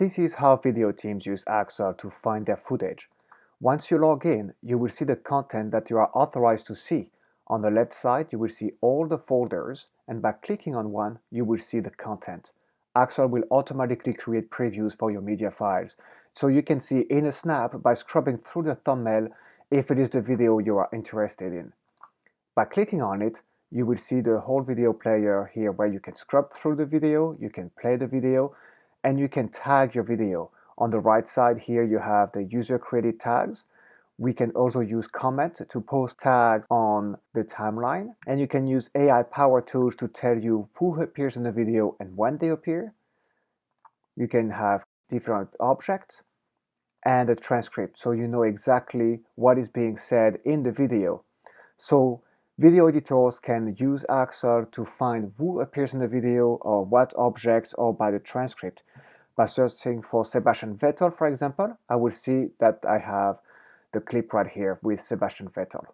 This is how video teams use Axel to find their footage. Once you log in, you will see the content that you are authorized to see. On the left side, you will see all the folders, and by clicking on one, you will see the content. Axel will automatically create previews for your media files, so you can see in a snap by scrubbing through the thumbnail if it is the video you are interested in. By clicking on it, you will see the whole video player here where you can scrub through the video, you can play the video, and you can tag your video. On the right side here you have the user-created tags. We can also use comments to post tags on the timeline, and you can use AI-powered tools to tell you who appears in the video and when they appear. You can have different objects and a transcript, so you know exactly what is being said in the video. So video editors can use Axel to find who appears in the video or what objects or by the transcript. By searching for Sebastian Vettel, for example, I will see that I have the clip right here with Sebastian Vettel.